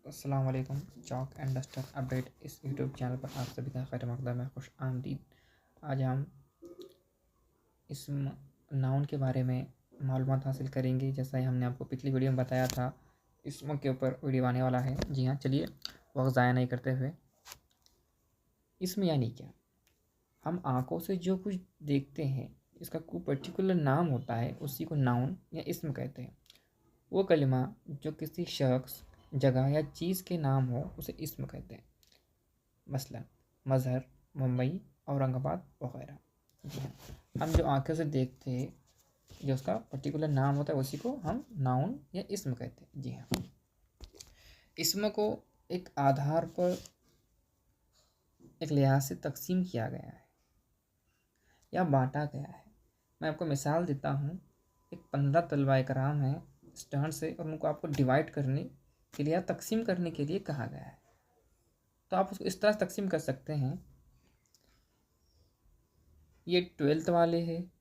अस्सलाम वालेकुम। Chalk and duster update इस यूट्यूब चैनल पर आप सभी का खैर मकदम है, खुश आमदीद। आज हम इस नाउन के बारे में मालूमात हासिल करेंगे। जैसा ही हमने आपको पिछली वीडियो में बताया था, इसम के ऊपर वीडियो आने वाला है। जी हाँ, चलिए वक्त ज़ाया नहीं करते हुए, इसम यानी क्या? हम आँखों से जो कुछ देखते हैं, इसका कोई पर्टिकुलर नाम होता है, उसी को नाउन या इसम कहते हैं। वो कलिमा जो किसी शख्स, जगह या चीज़ के नाम हो, उसे इसम कहते हैं। मसलन मज़हर, मुंबई, औरंगाबाद वगैरह। जी हाँ, हम जो आंखों से देखते हैं, जो उसका पर्टिकुलर नाम होता है, उसी को हम नाउन या इसम कहते हैं। जी हाँ, इसम को एक आधार पर, एक लिहाज से तकसीम किया गया है या बांटा गया है। मैं आपको मिसाल देता हूँ। एक 15 तलवाए कराम हैं स्टैंड से, और उनको आपको डिवाइड करने के लिए या तकसीम करने के लिए कहा गया है। तो आप उसको इस तरह से तकसीम कर सकते हैं, ये 12th वाले हैं,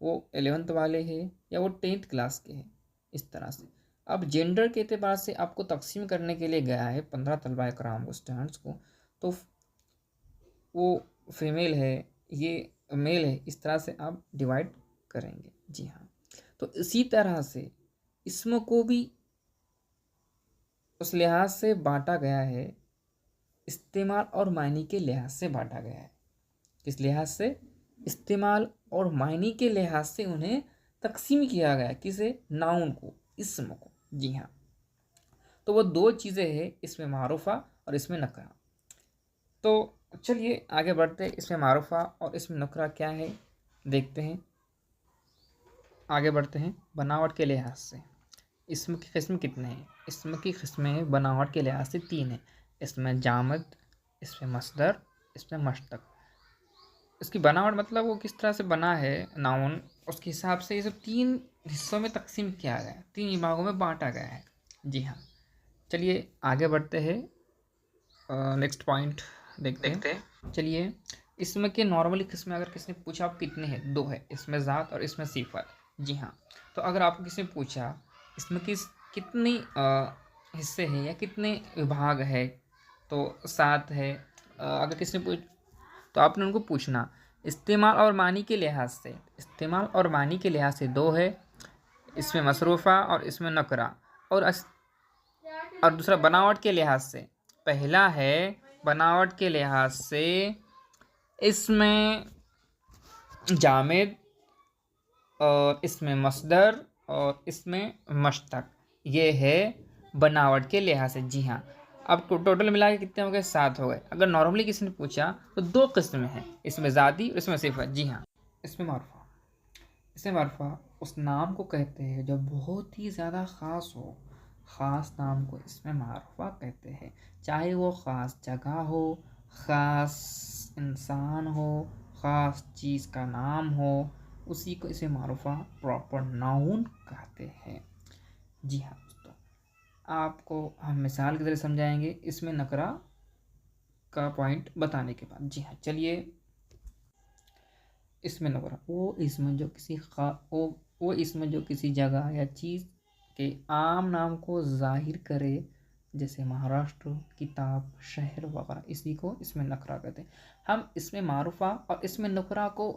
वो 11th वाले हैं, या वो 10th क्लास के हैं, इस तरह से। अब जेंडर के अतबार से आपको तकसीम करने के लिए गया है 15 तलबा कराम को, स्टूडेंट्स को, तो वो फीमेल है, ये मेल है, इस तरह से आप डिवाइड करेंगे। जी हाँ, तो इसी तरह से इसम को भी उस लिहाज से बांटा गया है, इस्तेमाल और मायने के लिहाज से बांटा गया है। किस लिहाज से? इस्तेमाल और मायने के लिहाज से उन्हें तकसीम किया गया। किसे? नाउन को, इसम को। जी हाँ, तो वो दो चीज़ें हैं, इसमें मारूफा और इसमें नकरा। तो चलिए आगे बढ़ते हैं, इसमें मारूफा और इसमें नकरा क्या है देखते हैं। आगे बढ़ते हैं। बनावट के लिहाज से इसम की किस्म कितने हैं? इसम की किस्में बनावट के लिहाज से 3 हैं। इसमें जामद, इसमें मसदर, इसमें मश्तक। इसकी बनावट मतलब वो किस तरह से बना है नाउन, उसके हिसाब से ये सब 3 हिस्सों में तकसीम किया गया है, 3 विभागों में बांटा गया है। जी हाँ, चलिए आगे बढ़ते हैं। नेक्स्ट पॉइंट देखते हैं। चलिए, इसमें के नॉर्मली किस्में अगर किसी ने पूछा आप कितने हैं, 2 है, इसमें ज़ात और इसमें सिफत। जी हाँ, तो अगर आपको किसी ने पूछा इसमें कितनी हिस्से हैं या कितने विभाग है, तो 7 है। अगर किसी ने पूछ, तो आपने उनको पूछना इस्तेमाल और मानी के लिहाज से, इस्तेमाल और मानी के लिहाज से 2 है, इसमें मसरूफ़ा और इसमें नकरा। और दूसरा बनावट के लिहाज से, पहला है बनावट के लिहाज से इसमें जामिद, और इसमें मसदर, और इसमें मश्तक। ये है बनावट के लिहाज से। जी हाँ, अब टोटल मिला के कितने हो गए? 7 हो गए। अगर नॉर्मली किसी ने पूछा तो 2 किस्में हैं, इसमें ज़ाती और इसमें सिफत। जी हाँ, इसमें मारूफा, इसमें मारूफा उस नाम को कहते हैं जो बहुत ही ज़्यादा ख़ास हो। ख़ास नाम को इसमें मारूफा कहते हैं, चाहे वो ख़ास जगह हो, ख़ास इंसान हो, ख़ास चीज़ का नाम हो, उसी को इसे मारूफा, प्रॉपर नाउन कहते हैं। जी हाँ दोस्तों, आपको हम मिसाल के ज़रिए समझाएंगे इसमें नकरा का पॉइंट बताने के बाद। जी हाँ, चलिए। इसमें नकरा वो इसमें जो किसी वो इसमें जो किसी जगह या चीज़ के आम नाम को जाहिर करे, जैसे महाराष्ट्र, किताब, शहर वगैरह, इसी को इसमें नकरा कहते हैं। हम इसमें मारूफा और इसमें नकरा को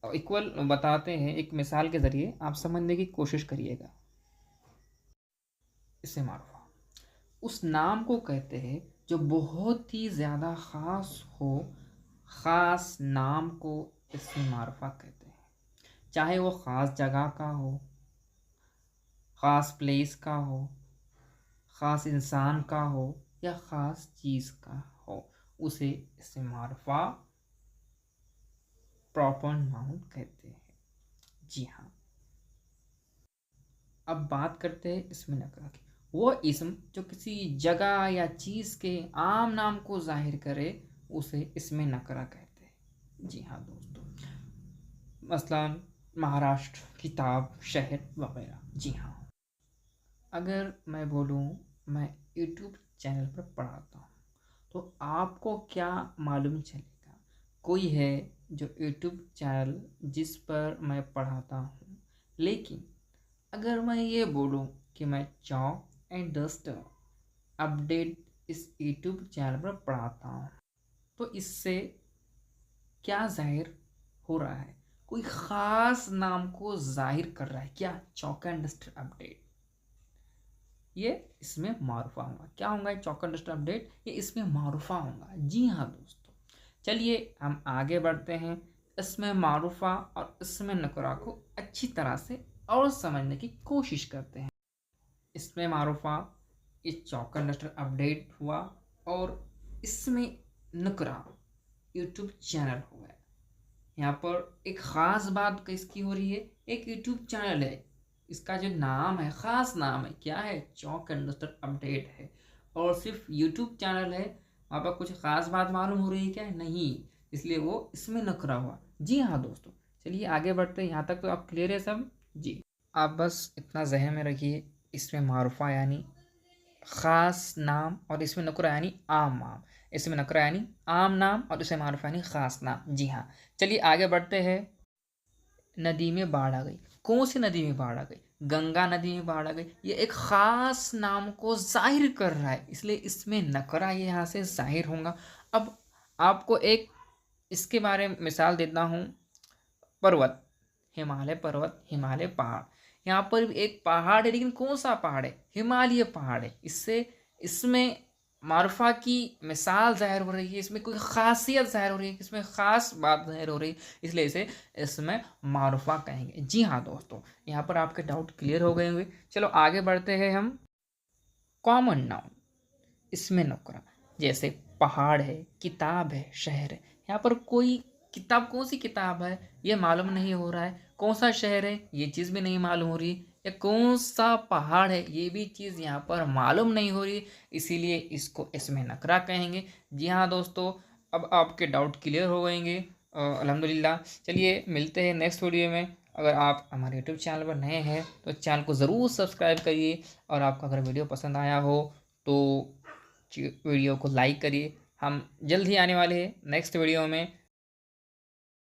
इक्वल बताते हैं एक मिसाल के ज़रिए, आप समझने की कोशिश करिएगा। इसमें मारूफा उस नाम को कहते हैं जो बहुत ही ज़्यादा ख़ास हो। ख़ास नाम को इसमें मारूफा कहते हैं, चाहे वो ख़ास जगह का हो, ख़ास प्लेस का हो, ख़ास इंसान का हो, या ख़ास चीज़ का हो, उसे इसमें मारूफा, प्रॉपर नाउन कहते हैं। जी हाँ, अब बात करते हैं इसमें नकरा की। वो इसम जो किसी जगह या चीज़ के आम नाम को जाहिर करे, उसे इसमें नकरा कहते हैं। जी हाँ दोस्तों, मसलन महाराष्ट्र, किताब, शहर वगैरह। जी हाँ, अगर मैं बोलूँ मैं यूट्यूब चैनल पर पढ़ाता हूँ, तो आपको क्या मालूम चलेगा? कोई है जो यूट्यूब चैनल जिस पर मैं पढ़ाता हूँ, लेकिन अगर मैं ये बोलूँ कि मैं चॉक एंड डस्टर अपडेट इस यूट्यूब चैनल पर पढ़ाता हूँ। तो इससे क्या जाहिर हो रहा है, कोई ख़ास नाम को जाहिर कर रहा है। क्या? चौका इंडस्ट्री अपडेट, ये इसमें मारूफा होगा। क्या होगा ये चौका इंडस्ट्री अपडेट? ये इसमें मारूफा होगा। जी हाँ दोस्तों, चलिए हम आगे बढ़ते हैं। इसमें मारूफा और इसमें नकरा को अच्छी तरह से और समझने की कोशिश करते हैं। इसमें मारूफा इस चौका इंडस्ट्री अपडेट हुआ, और इसमें नकरा यूट्यूब चैनल हो गया। यहाँ पर एक ख़ास बात किसकी हो रही है? एक यूट्यूब चैनल है, इसका जो नाम है, ख़ास नाम है, क्या है? चौक इंडस्ट्री अपडेट है। और सिर्फ यूट्यूब चैनल है, वहाँ पर कुछ ख़ास बात मालूम हो रही है क्या? नहीं, इसलिए वो इसमें नकरा हुआ। जी हाँ दोस्तों, चलिए आगे बढ़ते हैं। यहाँ तक तो आप क्लियर है सब? जी, आप बस इतना जहन में रखिए, इसमें मारूफा यानी ख़ास नाम, और इसमें नकरा यानी आम नाम। इसमें नकरा यानी आम नाम, और इसमें मारूफा यानी ख़ास नाम। जी हाँ, चलिए आगे बढ़ते हैं। नदी में बाढ़ आ गई। कौन सी नदी में बाढ़ आ गई? गंगा नदी में बाढ़ आ गई। ये एक ख़ास नाम को जाहिर कर रहा है, इसलिए इसमें नकरा ये यहाँ से जाहिर होगा। अब आपको एक इसके बारे में मिसाल देता हूँ। पर्वत, हिमालय पर्वत, हिमालय पहाड़। यहाँ पर भी एक पहाड़ है, लेकिन कौन सा पहाड़ है? हिमालय पहाड़ है। इससे इसमें मारूफा की मिसाल ज़ाहिर हो रही है, इसमें कोई ख़ासियत ज़ाहिर हो रही है, इसमें ख़ास बात ज़ाहिर हो रही है, इसलिए इसे इसमें मारूफा कहेंगे। जी हाँ दोस्तों, यहाँ पर आपके डाउट क्लियर हो गए होंगे। चलो आगे बढ़ते हैं हम। कॉमन नाउन, इसमें नकरा, जैसे पहाड़ है, किताब है, शहर है। यहाँ पर कोई किताब, कौन सी किताब है ये मालूम नहीं हो रहा है, कौन सा शहर है ये चीज़ भी नहीं मालूम हो रही, या कौन सा पहाड़ है ये भी चीज़ यहाँ पर मालूम नहीं हो रही, इसीलिए इसको इसमें नकरा कहेंगे। जी हाँ दोस्तों, अब आपके डाउट क्लियर हो गएंगे अल्हम्दुलिल्लाह। चलिए मिलते हैं नेक्स्ट वीडियो में। अगर आप हमारे यूट्यूब चैनल पर नए हैं तो चैनल को ज़रूर सब्सक्राइब करिए, और आपका अगर वीडियो पसंद आया हो तो वीडियो को लाइक करिए। हम जल्द ही आने वाले हैं नेक्स्ट वीडियो में।